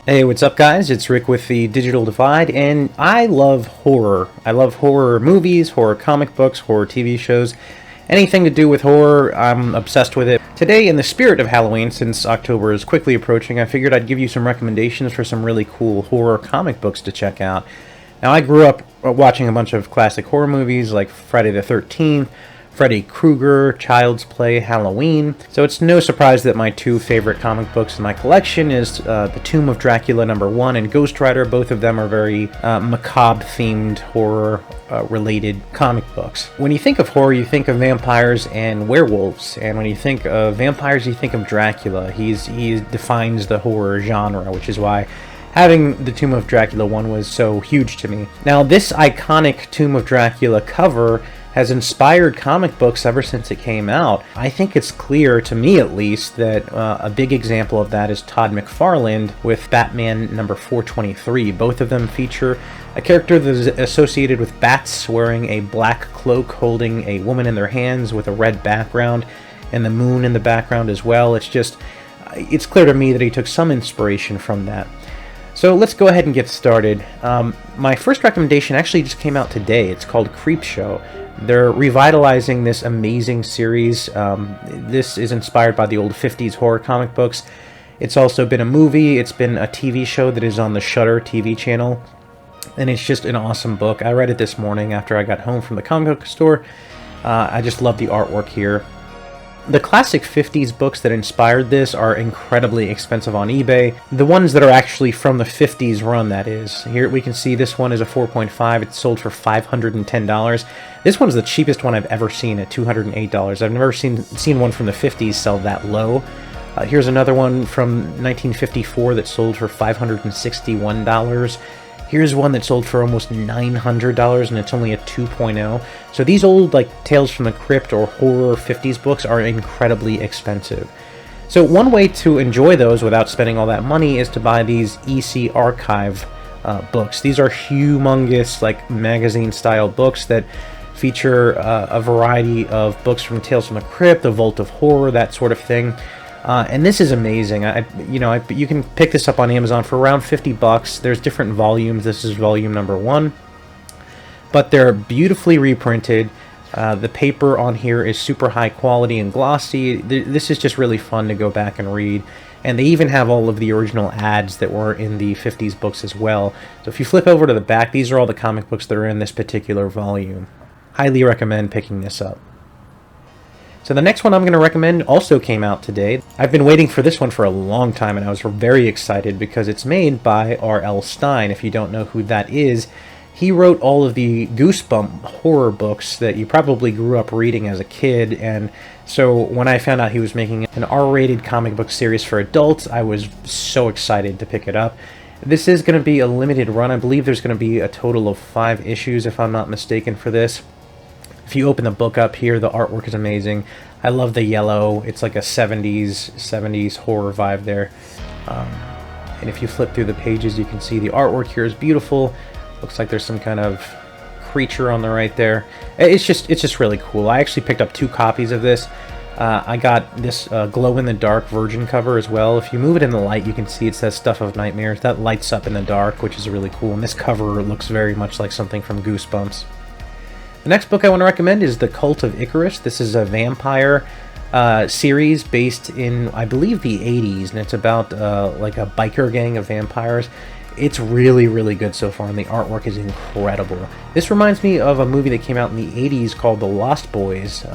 Hey, what's up, guys? It's Rick with the Digital Divide, and I love horror. I love horror movies, horror comic books, horror TV shows. Anything to do with horror, I'm obsessed with it. Today, in the spirit of Halloween, since October is quickly approaching, I figured I'd give you some recommendations for some really cool horror comic books to check out. Now, I grew up watching a bunch of classic horror movies like Friday the 13th, Freddy Krueger, Child's Play, Halloween. So it's no surprise that my two favorite comic books in my collection is The Tomb of Dracula #1 and Ghost Rider. Both of them are very macabre-themed, horror-related comic books. When you think of horror, you think of vampires and werewolves. And when you think of vampires, you think of Dracula. He defines the horror genre, which is why having the Tomb of Dracula 1 was so huge to me. Now, this iconic Tomb of Dracula cover has inspired comic books ever since it came out. I think it's clear, to me at least, that a big example of that is Todd McFarlane with Batman number 423. Both of them feature a character that is associated with bats wearing a black cloak, holding a woman in their hands with a red background, and the moon in the background as well. It's clear to me that he took some inspiration from that. So let's go ahead and get started. My first recommendation actually just came out today. It's called Creepshow. They're revitalizing this amazing series. This is inspired by the old 50s horror comic books. It's also been a movie. It's been a TV show that is on the Shudder TV channel. And it's just an awesome book. I read it this morning after I got home from the comic book store. I just love the artwork here. The classic 50s books that inspired this are incredibly expensive on eBay. The ones that are actually from the 50s run, that is. Here we can see this one is a 4.5. It's sold for $510. This one's the cheapest one I've ever seen at $208. I've never seen one from the 50s sell that low. Here's another one from 1954 that sold for $561. Here's one that sold for almost $900, and it's only a 2.0. So these old, like, Tales from the Crypt or horror 50s books are incredibly expensive. So one way to enjoy those without spending all that money is to buy these EC Archive books. These are humongous, like, magazine-style books that feature a variety of books from Tales from the Crypt, the Vault of Horror, that sort of thing. And this is amazing. You can pick this up on Amazon for around $50. There's different volumes. This is volume number 1. But they're beautifully reprinted. The paper on here is super high quality and glossy. This is just really fun to go back and read. And they even have all of the original ads that were in the 50s books as well. So if you flip over to the back, these are all the comic books that are in this particular volume. Highly recommend picking this up. So the next one I'm going to recommend also came out today. I've been waiting for this one for a long time, and I was very excited because it's made by R.L. Stein. If you don't know who that is, he wrote all of the Goosebump horror books that you probably grew up reading as a kid, and so when I found out he was making an R-rated comic book series for adults, I was so excited to pick it up. This is going to be a limited run. I believe there's going to be a total of 5 issues, if I'm not mistaken, for this. If you open the book up here, the artwork is amazing. I love the yellow. It's like a 70s horror vibe there. And if you flip through the pages, you can see the artwork here is beautiful. Looks like there's some kind of creature on the right there. It's just really cool. I actually picked up 2 copies of this. I got this glow-in-the-dark virgin cover as well. If you move it in the light, you can see it says Stuff of Nightmares. That lights up in the dark, which is really cool. And this cover looks very much like something from Goosebumps. The next book I want to recommend is The Cult of Icarus. This is a vampire series based in, I believe, the 80s, and it's about like a biker gang of vampires. It's really, really good so far, and the artwork is incredible. This reminds me of a movie that came out in the 80s called The Lost Boys,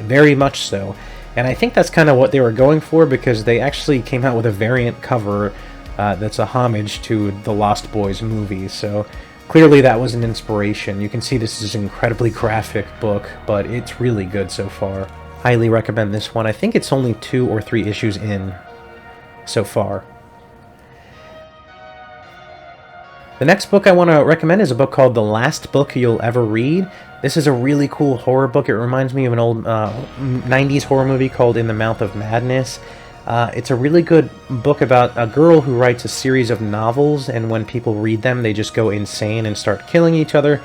very much so. And I think that's kind of what they were going for, because they actually came out with a variant cover that's a homage to The Lost Boys movie, so clearly that was an inspiration. You can see this is an incredibly graphic book, but it's really good so far. Highly recommend this one. I think it's only 2 or 3 issues in so far. The next book I want to recommend is a book called The Last Book You'll Ever Read. This is a really cool horror book. It reminds me of an old 90s horror movie called In the Mouth of Madness. It's a really good book about a girl who writes a series of novels, and when people read them, they just go insane and start killing each other.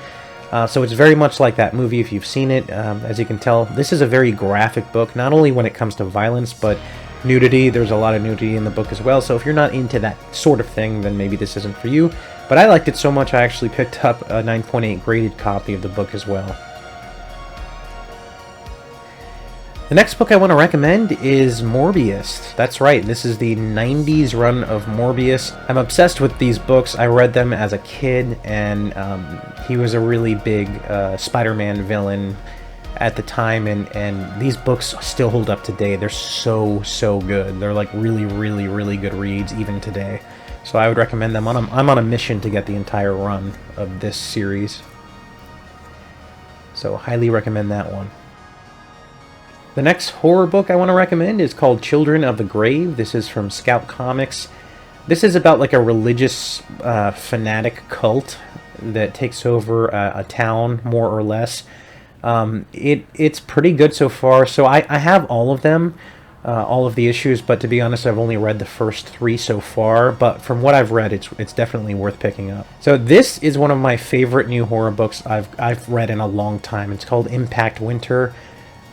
So it's very much like that movie if you've seen it. As you can tell, this is a very graphic book, not only when it comes to violence, but nudity. There's a lot of nudity in the book as well, so if you're not into that sort of thing, then maybe this isn't for you. But I liked it so much I actually picked up a 9.8 graded copy of the book as well. The next book I want to recommend is Morbius. That's right, this is the 90s run of Morbius. I'm obsessed with these books. I read them as a kid, and he was a really big Spider-Man villain at the time, and these books still hold up today. They're so good. They're like really good reads even today. So I would recommend them. I'm on a mission to get the entire run of this series. So highly recommend that one. The next horror book I want to recommend is called Children of the Grave. This is from Scout Comics. This is about like a religious fanatic cult that takes over a town, more or less. It's pretty good so far. So I have all of them, all of the issues, but to be honest, I've only read the first 3 so far. But from what I've read, it's definitely worth picking up. So this is one of my favorite new horror books I've read in a long time. It's called Impact Winter.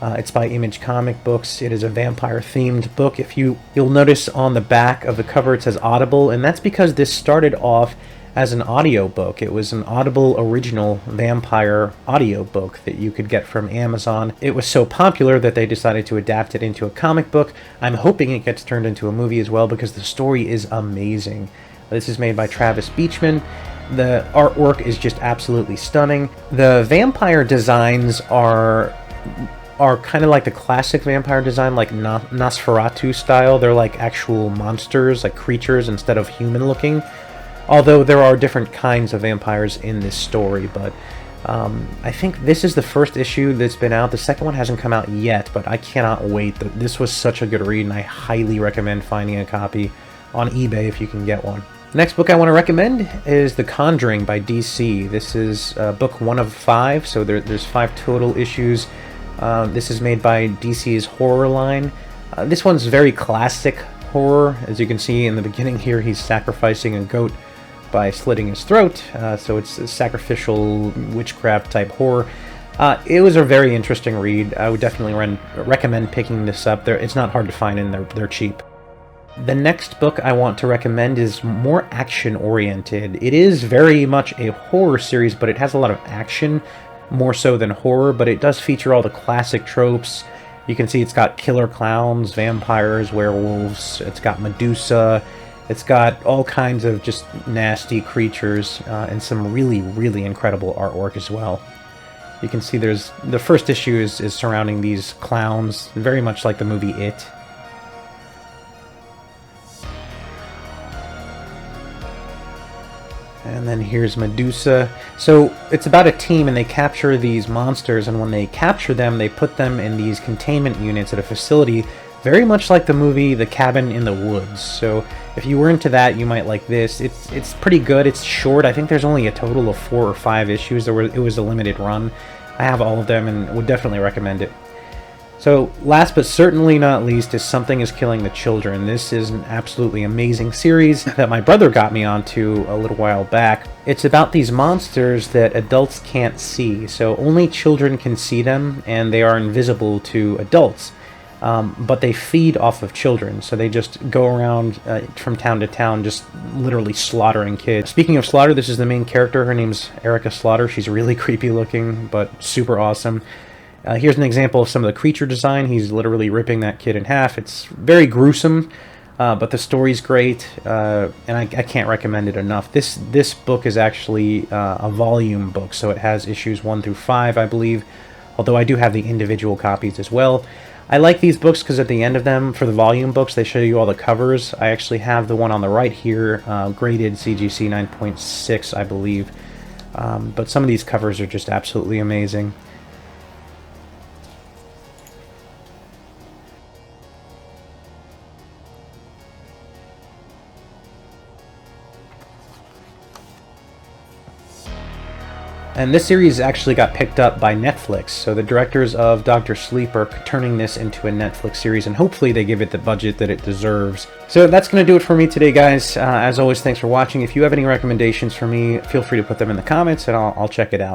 It's by Image Comic Books. It is a vampire-themed book. You'll notice on the back of the cover it says Audible, and that's because this started off as an audiobook. It was an Audible original vampire audiobook that you could get from Amazon. It was so popular that they decided to adapt it into a comic book. I'm hoping it gets turned into a movie as well because the story is amazing. This is made by Travis Beachman. The artwork is just absolutely stunning. The vampire designs are kind of like the classic vampire design, like Nosferatu style. They're like actual monsters, like creatures instead of human looking. Although there are different kinds of vampires in this story, but I think this is the first issue that's been out. The second one hasn't come out yet, but I cannot wait. This was such a good read, and I highly recommend finding a copy on eBay if you can get one. The next book I want to recommend is The Conjuring by DC. This is book 1 of 5, so there's 5 total issues. This is made by DC's horror line. This one's very classic horror. As you can see in the beginning here, he's sacrificing a goat by slitting his throat, so it's a sacrificial witchcraft type horror. It was a very interesting read. I would definitely recommend picking this up. It's not hard to find, and they're cheap. The next book I want to recommend is more action-oriented. It is very much a horror series, but it has a lot of action, more so than horror, but it does feature all the classic tropes. You can see it's got killer clowns, vampires, werewolves, it's got Medusa, it's got all kinds of just nasty creatures, and some really incredible artwork as well. You can see the first issue is surrounding these clowns, very much like the movie It. And then here's Medusa. So it's about a team, and they capture these monsters, and when they capture them, they put them in these containment units at a facility, very much like the movie The Cabin in the Woods. So if you were into that, you might like this. It's pretty good. It's short. I think there's only a total of 4 or 5 issues. It was a limited run. I have all of them and would definitely recommend it. So, last but certainly not least is Something is Killing the Children. This is an absolutely amazing series that my brother got me onto a little while back. It's about these monsters that adults can't see, so only children can see them, and they are invisible to adults. But they feed off of children, so they just go around from town to town, just literally slaughtering kids. Speaking of slaughter, this is the main character. Her name's Erica Slaughter. She's really creepy looking, but super awesome. Here's an example of some of the creature design. He's literally ripping that kid in half. It's very gruesome, but the story's great, and I can't recommend it enough. This book is actually a volume book, so it has issues 1 through 5, I believe, although I do have the individual copies as well. I like these books because at the end of them, for the volume books, they show you all the covers. I actually have the one on the right here, graded CGC 9.6, I believe, but some of these covers are just absolutely amazing. And this series actually got picked up by Netflix, so the directors of Dr. Sleep are turning this into a Netflix series, and hopefully they give it the budget that it deserves. So that's going to do it for me today, guys. As always, thanks for watching. If you have any recommendations for me, feel free to put them in the comments, and I'll check it out.